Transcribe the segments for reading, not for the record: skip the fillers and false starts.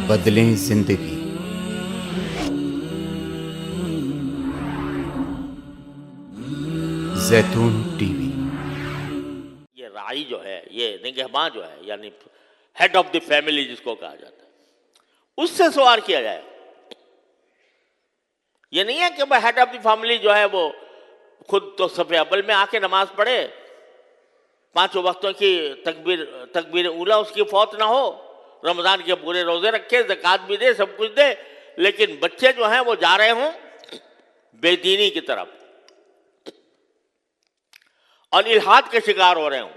بدلیں زندگی۔ زیتون ٹی وی۔ یہ راعی جو ہے، یہ نگہباں جو ہے، یعنی ہیڈ آف دی فیملی جس کو کہا جاتا ہے، اس سے سوال کیا جائے۔ یہ نہیں ہے کہ ہیڈ آف دی فیملی جو ہے وہ خود تو صف اول میں آ کے نماز پڑھے، پانچوں وقتوں کی تکبیر اولا اس کی فوت نہ ہو، رمضان کے پورے روزے رکھے، زکوٰۃ بھی دے، سب کچھ دے، لیکن بچے جو ہیں وہ جا رہے ہوں بے دینی کی طرف اور الحاد کے شکار ہو رہے ہوں،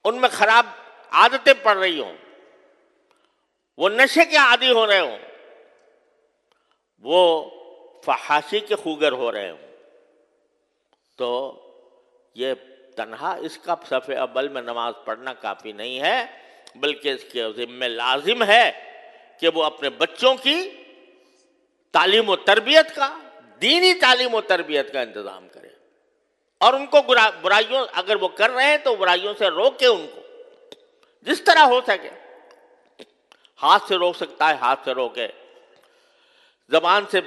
ان میں خراب عادتیں پڑ رہی ہوں، وہ نشے کے عادی ہو رہے ہوں، وہ فحاشی کے خوگر ہو رہے ہوں، تو یہ تنہا اس کا صف اول میں نماز پڑھنا کافی نہیں ہے، بلکہ اس کے ذمہ لازم ہے کہ وہ اپنے بچوں کی تعلیم و تربیت کا، دینی تعلیم و تربیت کا انتظام کرے، اور ان کو برائیوں اگر وہ کر رہے ہیں تو برائیوں سے روکے، ان کو جس طرح ہو سکے، ہاتھ سے روک سکتا ہے ہاتھ سے روکے، زبان سے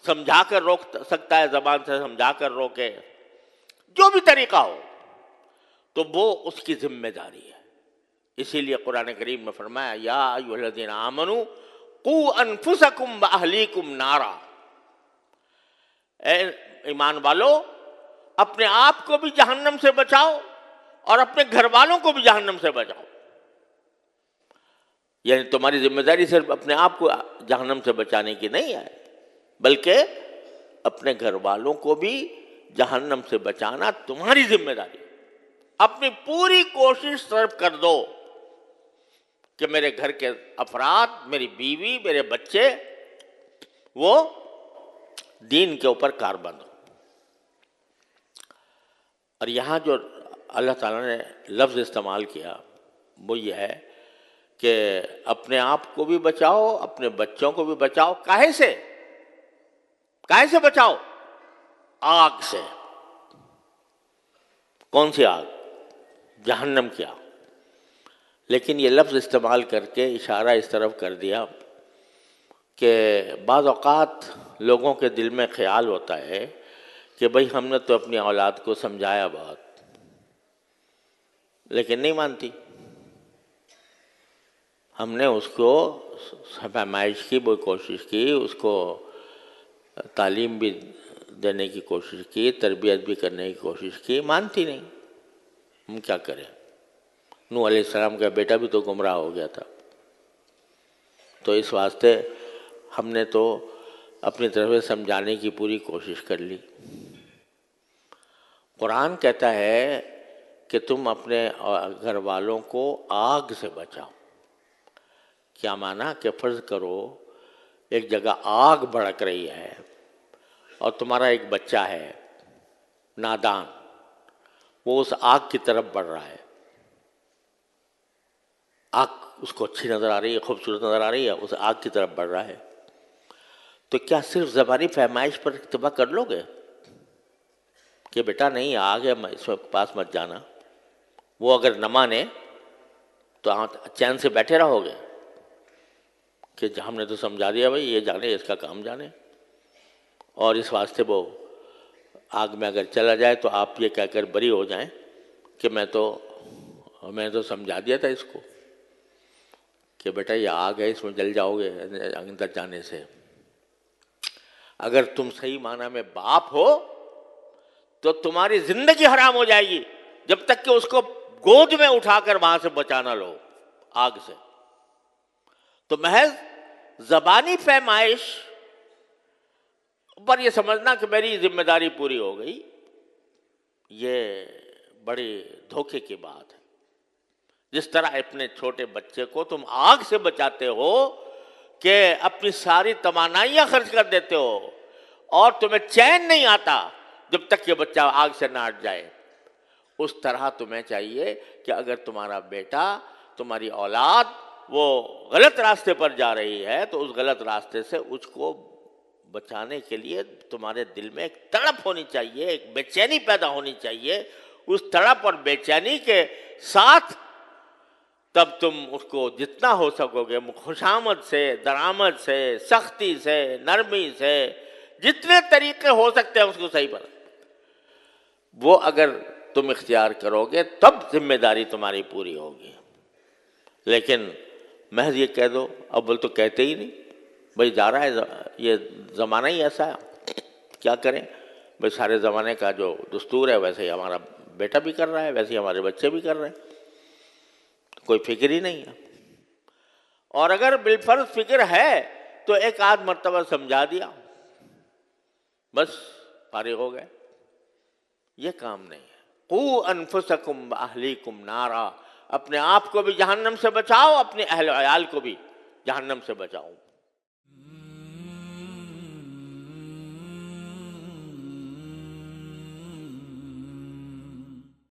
سمجھا کر روک سکتا ہے زبان سے سمجھا کر روکے، جو بھی طریقہ ہو، تو وہ اس کی ذمہ داری ہے۔ اسی لیے قرآن کریم میں فرمایا یا ایھا الذین آمنوا قوا انفسکم واہلیکم نارا، اے ایمان والو اپنے آپ کو بھی جہنم سے بچاؤ اور اپنے گھر والوں کو بھی جہنم سے بچاؤ۔ یعنی تمہاری ذمہ داری صرف اپنے آپ کو جہنم سے بچانے کی نہیں ہے، بلکہ اپنے گھر والوں کو بھی جہنم سے بچانا تمہاری ذمہ داری۔ اپنی پوری کوشش صرف کر دو کہ میرے گھر کے افراد، میری بیوی، میرے بچے، وہ دین کے اوپر کاربند ہو۔ اور یہاں جو اللہ تعالیٰ نے لفظ استعمال کیا وہ یہ ہے کہ اپنے آپ کو بھی بچاؤ، اپنے بچوں کو بھی بچاؤ۔ کاہے سے؟ کاہے سے بچاؤ؟ آگ سے۔ کون سی آگ؟ جہنم کی آگ۔ لیکن یہ لفظ استعمال کر کے اشارہ اس طرف کر دیا کہ بعض اوقات لوگوں کے دل میں خیال ہوتا ہے کہ بھئی ہم نے تو اپنی اولاد کو سمجھایا بہت، لیکن نہیں مانتی، ہم نے اس کو فہمائش کی، وہ کوشش کی، اس کو تعلیم بھی دینے کی کوشش کی، تربیت بھی کرنے کی کوشش کی، مانتی نہیں، ہم کیا کریں؟ نوح علیہ السلام کا بیٹا بھی تو گمراہ ہو گیا تھا، تو اس واسطے ہم نے تو اپنی طرف سے سمجھانے کی پوری کوشش کر لی۔ قرآن کہتا ہے کہ تم اپنے گھر والوں کو آگ سے بچاؤ۔ کیا معنی؟ کہ فرض کرو ایک جگہ آگ بھڑک رہی ہے اور تمہارا ایک بچہ ہے نادان، وہ اس آگ کی طرف بڑھ رہا ہے، آگ اس کو اچھی نظر آ رہی ہے، خوبصورت نظر آ رہی ہے، اس آگ کی طرف بڑھ رہا ہے، تو کیا صرف زبانی فہمائش پر اکتفا کر لو گے کہ بیٹا نہیں آگ ہے اس کے پاس مت جانا؟ وہ اگر نہ مانے تو آپ چین سے بیٹھے رہو گے کہ ہم نے تو سمجھا دیا بھائی یہ جانے، اس کا کام جانے، اور اس واسطے وہ آگ میں اگر چلا جائے تو آپ یہ کہہ کر بری ہو جائیں کہ میں تو سمجھا دیا تھا اس کو کہ بیٹا یہ آگ ہے، اس میں جل جاؤ گے اندر جانے سے۔ اگر تم صحیح معنی میں باپ ہو تو تمہاری زندگی حرام ہو جائے گی جب تک کہ اس کو گود میں اٹھا کر وہاں سے بچانا لو آگ سے۔ تو محض زبانی فہمائش پر یہ سمجھنا کہ میری ذمہ داری پوری ہو گئی، یہ بڑی دھوکے کی بات ہے۔ جس طرح اپنے چھوٹے بچے کو تم آگ سے بچاتے ہو کہ اپنی ساری توانائیاں خرچ کر دیتے ہو اور تمہیں چین نہیں آتا جب تک یہ بچہ آگ سے نہ ہٹ جائے، اس طرح تمہیں چاہیے کہ اگر تمہارا بیٹا، تمہاری اولاد وہ غلط راستے پر جا رہی ہے تو اس غلط راستے سے اس کو بچانے کے لیے تمہارے دل میں ایک تڑپ ہونی چاہیے، ایک بے چینی پیدا ہونی چاہیے۔ اس تڑپ اور بے چینی کے ساتھ تب تم اس کو جتنا ہو سکو گے خوشامد سے، درآمد سے، سختی سے، نرمی سے، جتنے طریقے ہو سکتے ہیں اس کو صحیح پر وہ اگر تم اختیار کرو گے تب ذمہ داری تمہاری پوری ہوگی. لیکن محض یہ کہہ دو، اول تو کہتے ہی نہیں، بھائی جا رہا ہے، یہ زمانہ ہی ایسا ہے، کیا کریں بھائی، سارے زمانے کا جو دستور ہے ویسے ہی ہمارا بیٹا بھی کر رہا ہے، ویسے ہی ہمارے بچے بھی کر رہے ہیں، کوئی فکر ہی نہیں ہے. اور اگر بالفرض فکر ہے تو ایک آدھ مرتبہ سمجھا دیا، بس فارغ ہو گئے. یہ کام نہیں ہے. قوا انفسکم واہلیکم نارا، اپنے آپ کو بھی جہنم سے بچاؤ، اپنے اہل و عیال کو بھی جہنم سے بچاؤ.